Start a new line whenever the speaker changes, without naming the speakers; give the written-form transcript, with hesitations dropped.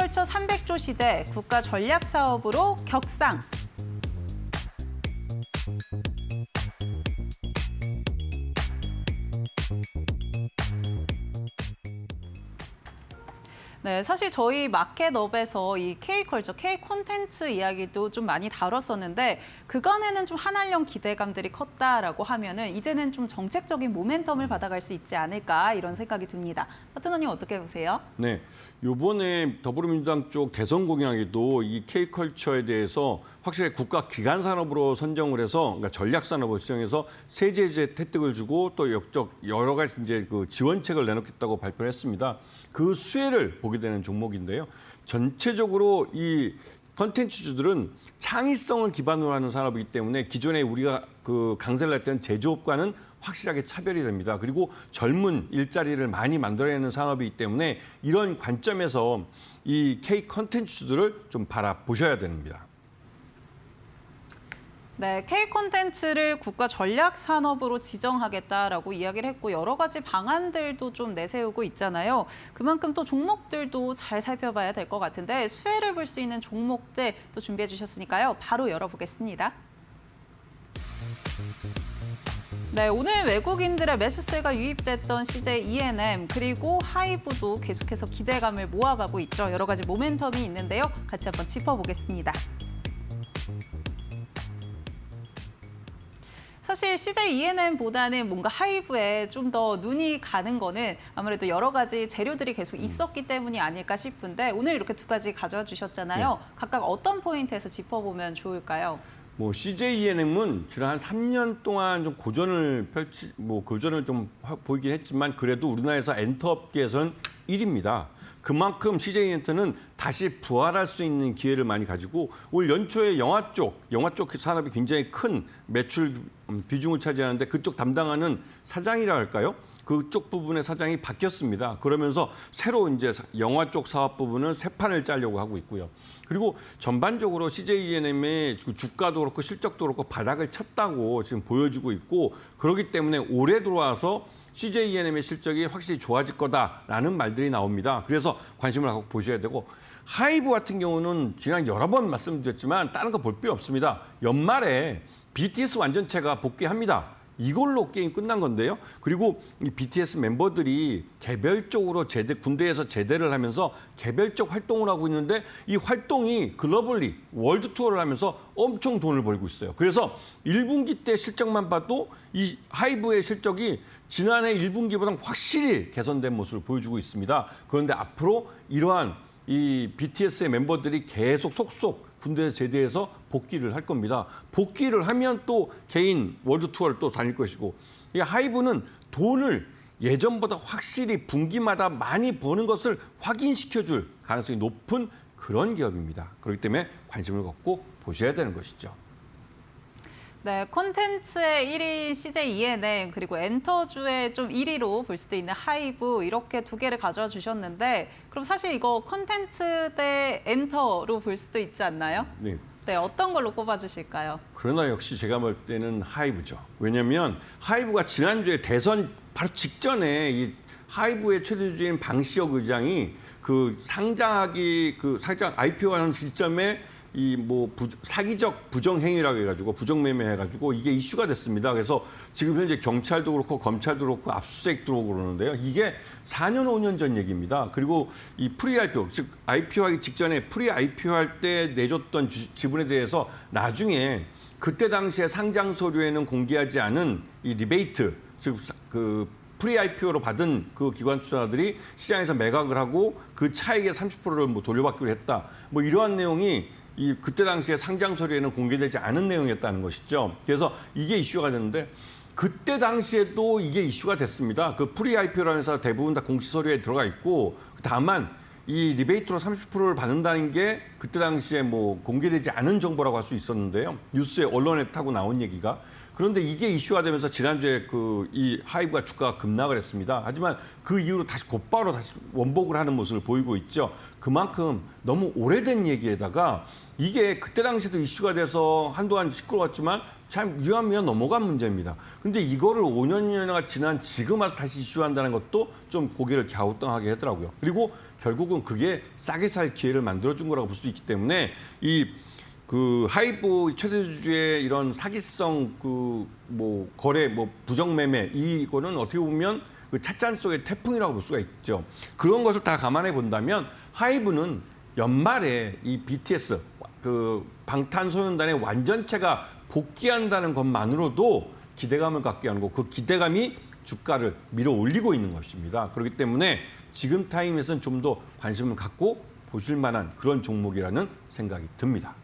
K컬처 300조 시대 국가 전략 사업으로 격상. 네, 사실 저희 마켓업에서 이 K컬처, K콘텐츠 이야기도 좀 많이 다뤘었는데 그간에는 좀 한알령 기대감들이 컸다라고 하면은 이제는 좀 정책적인 모멘텀을 받아갈 수 있지 않을까 이런 생각이 듭니다. 파트너님 어떻게 보세요?
네, 이번에 더불어민주당 쪽 대선 공약에도 이 K컬처에 대해서 확실히 국가 기간 산업으로 선정을 해서 그러니까 전략 산업으로 지정해서 세제 혜택을 주고 또 여러 가지 이제 그 지원책을 내놓겠다고 발표를 했습니다. 그 수혜를 보게 되는 종목인데요. 전체적으로 이 컨텐츠주들은 창의성을 기반으로 하는 산업이기 때문에 기존에 우리가 그 강세를 했던 제조업과는 확실하게 차별이 됩니다. 그리고 젊은 일자리를 많이 만들어내는 산업이기 때문에 이런 관점에서 이 K 컨텐츠주들을 좀 바라보셔야 됩니다.
네, K콘텐츠를 국가 전략 산업으로 지정하겠다라고 이야기를 했고 여러 가지 방안들도 좀 내세우고 있잖아요. 그만큼 또 종목들도 잘 살펴봐야 될 것 같은데 수혜를 볼 수 있는 종목들 또 준비해 주셨으니까요. 바로 열어보겠습니다. 네, 오늘 외국인들의 매수세가 유입됐던 CJ E&M 그리고 하이브도 계속해서 기대감을 모아가고 있죠. 여러 가지 모멘텀이 있는데요. 같이 한번 짚어보겠습니다. 사실 CJ E&M보다는 뭔가 하이브에 좀 더 눈이 가는 거는 아무래도 여러 가지 재료들이 계속 있었기 때문이 아닐까 싶은데 오늘 이렇게 두 가지 가져와 주셨잖아요.
네.
각각 어떤 포인트에서 짚어보면 좋을까요?
CJ E&M은 지난 한 3년 동안 좀 고전을 좀 보이긴 했지만 그래도 우리나라에서 엔터업계에서는 1위입니다. 그만큼 CJ 엔터는 다시 부활할 수 있는 기회를 많이 가지고 올 연초에 영화 쪽 산업이 굉장히 큰 매출 비중을 차지하는데 그쪽 담당하는 사장이라 할까요? 그쪽 부분의 사장이 바뀌었습니다. 그러면서 새로 이제 영화 쪽 사업 부분은 새 판을 짜려고 하고 있고요. 그리고 전반적으로 CJ E&M의 주가도 그렇고 실적도 그렇고 바닥을 쳤다고 지금 보여주고 있고 그렇기 때문에 올해 들어와서 CJ E&M의 실적이 확실히 좋아질 거다라는 말들이 나옵니다. 그래서 관심을 갖고 보셔야 되고 하이브 같은 경우는 지난 여러 번 말씀드렸지만 다른 거 볼 필요 없습니다. 연말에 BTS 완전체가 복귀합니다. 이걸로 게임 끝난 건데요. 그리고 이 BTS 멤버들이 개별적으로 군대에서 제대를 하면서 개별적 활동을 하고 있는데 이 활동이 글로벌리 월드 투어를 하면서 엄청 돈을 벌고 있어요. 그래서 1분기 때 실적만 봐도 이 하이브의 실적이 지난해 1분기보다 확실히 개선된 모습을 보여주고 있습니다. 그런데 앞으로 이러한 이 BTS의 멤버들이 계속 속속 군대에서 제대해서 복귀를 할 겁니다. 복귀를 하면 또 개인 월드 투어를 또 다닐 것이고 이 하이브는 돈을 예전보다 확실히 분기마다 많이 버는 것을 확인시켜줄 가능성이 높은 그런 기업입니다. 그렇기 때문에 관심을 갖고 보셔야 되는 것이죠.
네, 콘텐츠의 1위 CJ E&M 그리고 엔터주의 좀 1위로 볼 수도 있는 하이브 이렇게 두 개를 가져와 주셨는데 그럼 사실 이거 콘텐츠 대 엔터로 볼 수도 있지 않나요?
네.
네, 어떤 걸로 꼽아주실까요?
그러나 역시 제가 볼 때는 하이브죠. 왜냐하면 하이브가 지난주에 대선 바로 직전에 이 하이브의 최대주주인 방시혁 의장이 그 상장 IPO하는 시점에 사기적 부정 행위라고 해가지고 부정 매매해가지고 이게 이슈가 됐습니다. 그래서 지금 현재 경찰도 그렇고 검찰도 그렇고 압수수색 들어오고 그러는데요. 이게 4년 5년 전 얘기입니다. 그리고 이 프리 IPO 즉 IPO하기 직전에 프리 IPO 할 때 내줬던 지분에 대해서 나중에 그때 당시에 상장 서류에는 공개하지 않은 이 리베이트 즉 그 프리 IPO로 받은 그 기관 투자자들이 시장에서 매각을 하고 그 차익의 30%를 돌려받기로 했다. 이러한 내용이 그때 당시에 상장 서류에는 공개되지 않은 내용이었다는 것이죠. 그래서 이게 이슈가 됐는데 그때 당시에도 이게 이슈가 됐습니다. 그 프리 IPO라면서 대부분 다 공시 서류에 들어가 있고 다만 이 리베이트로 30%를 받는다는 게 그때 당시에 공개되지 않은 정보라고 할 수 있었는데요. 뉴스에 언론에 타고 나온 얘기가. 그런데 이게 이슈가 되면서 지난주에 이 하이브가 주가가 급락을 했습니다. 하지만 그 이후로 곧바로 다시 원복을 하는 모습을 보이고 있죠. 그만큼 너무 오래된 얘기에다가 이게 그때 당시에도 이슈가 돼서 한동안 시끄러웠지만 참 유야무야 넘어간 문제입니다. 근데 이거를 5년여나 지난 지금 와서 다시 이슈한다는 것도 좀 고개를 갸우뚱하게 하더라고요. 그리고 결국은 그게 싸게 살 기회를 만들어준 거라고 볼 수 있기 때문에 그 하이브 최대주주의 이런 사기성 거래 부정매매 이거는 어떻게 보면 그 찻잔 속의 태풍이라고 볼 수가 있죠. 그런 것을 다 감안해 본다면 하이브는 연말에 이 BTS 그 방탄소년단의 완전체가 복귀한다는 것만으로도 기대감을 갖게 하는 거, 그 기대감이 주가를 밀어 올리고 있는 것입니다. 그렇기 때문에 지금 타임에서는 좀 더 관심을 갖고 보실 만한 그런 종목이라는 생각이 듭니다.